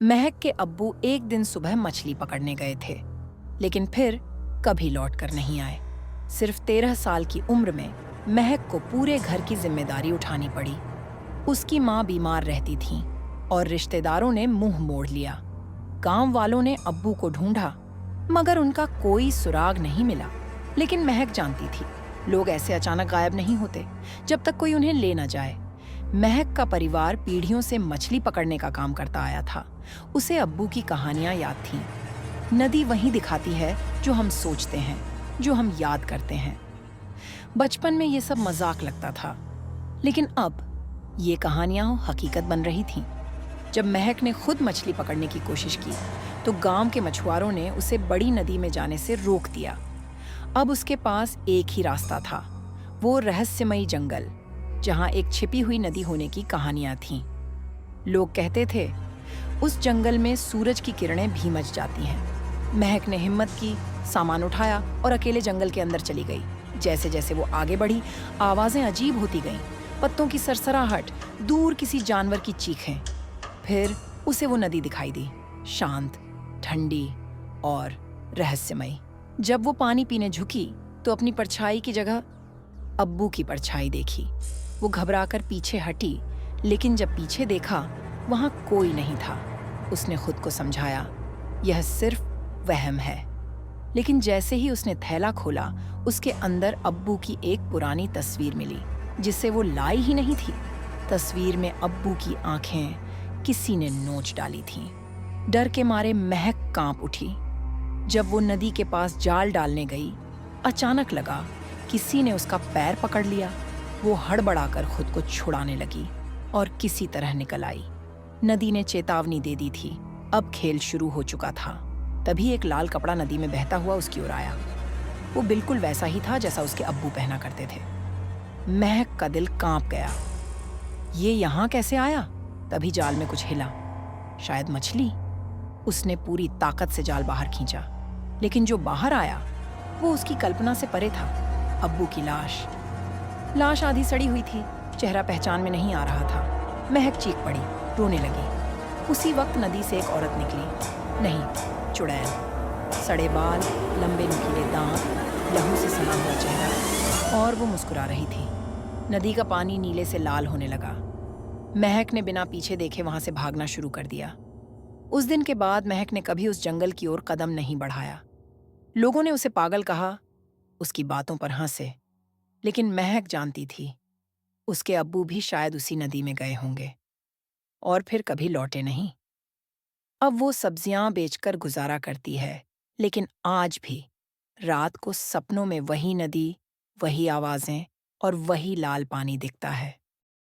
महक के अब्बू एक दिन सुबह मछली पकड़ने गए थे, लेकिन फिर कभी लौट कर नहीं आए। सिर्फ 13 साल की उम्र में महक को पूरे घर की जिम्मेदारी उठानी पड़ी। उसकी माँ बीमार रहती थी और रिश्तेदारों ने मुंह मोड़ लिया। गांव वालों ने अब्बू को ढूंढा, मगर उनका कोई सुराग नहीं मिला। लेकिन महक जानती थी, लोग ऐसे अचानक गायब नहीं होते जब तक कोई उन्हें ले न जाए। महक का परिवार पीढ़ियों से मछली पकड़ने का काम करता आया था। उसे अब्बू की कहानियां याद थीं। नदी वही दिखाती है जो हम सोचते हैं, जो हम याद करते हैं। बचपन में ये सब मजाक लगता था, लेकिन अब ये कहानियां हकीकत बन रही थीं। जब महक ने खुद मछली पकड़ने की कोशिश की, तो गांव के मछुआरों ने उसे बड़ी नदी में जाने से रोक दिया। अब उसके पास एक ही रास्ता था, वो रहस्यमयी जंगल, जहां एक छिपी हुई नदी होने की कहानियां थीं। लोग कहते थे, उस जंगल में सूरज की किरणें भी मच जाती हैं। महक ने हिम्मत की, सामान उठाया और अकेले जंगल के अंदर चली गई। जैसे जैसे वो आगे बढ़ी, आवाजें अजीब होती गईं, पत्तों की सरसराहट, दूर किसी जानवर की चीखें। फिर उसे वो नदी दिखाई दी, शांत, ठंडी और रहस्यमयी। जब वो पानी पीने झुकी, तो अपनी परछाई की जगह अब्बू की परछाई देखी। वो घबराकर पीछे हटी, लेकिन जब पीछे देखा, वहां कोई नहीं था। उसने खुद को समझाया, यह सिर्फ वहम है। लेकिन जैसे ही उसने थैला खोला, उसके अंदर अब्बू की एक पुरानी तस्वीर मिली, जिसे वो लाई ही नहीं थी। तस्वीर में अब्बू की आंखें किसी ने नोच डाली थीं। डर के मारे महक कांप उठी। जब वो नदी के पास जाल डालने गई, अचानक लगा किसी ने उसका पैर पकड़ लिया। वो हड़बड़ाकर खुद को छुड़ाने लगी और किसी तरह निकल आई। नदी ने चेतावनी दे दी थी, अब खेल शुरू हो चुका था। तभी एक लाल कपड़ा नदी में बहता हुआ उसकी ओर आया। वो बिल्कुल वैसा ही था जैसा उसके अब्बू पहना करते थे। महक का दिल कांप गया। ये यहाँ कैसे आया? तभी जाल में कुछ हिला, शायद मछली। उसने पूरी ताकत से जाल बाहर खींचा, लेकिन जो बाहर आया वो उसकी कल्पना से परे था। अब्बू की लाश। लाश आधी सड़ी हुई थी, चेहरा पहचान में नहीं आ रहा था। महक चीख पड़ी, रोने लगी। उसी वक्त नदी से एक औरत निकली। नहीं, चुड़ैल। सड़े बाल, लंबे नुकीले दांत, लहू से सना हुआ चेहरा, और वो मुस्कुरा रही थी। नदी का पानी नीले से लाल होने लगा। महक ने बिना पीछे देखे वहां से भागना शुरू कर दिया। उस दिन के बाद महक ने कभी उस जंगल की ओर कदम नहीं बढ़ाया। लोगों ने उसे पागल कहा, उसकी बातों पर हंसे, लेकिन महक जानती थी, उसके अब्बू भी शायद उसी नदी में गए होंगे और फिर कभी लौटे नहीं। अब वो सब्जियां बेचकर गुजारा करती है, लेकिन आज भी रात को सपनों में वही नदी, वही आवाजें और वही लाल पानी दिखता है।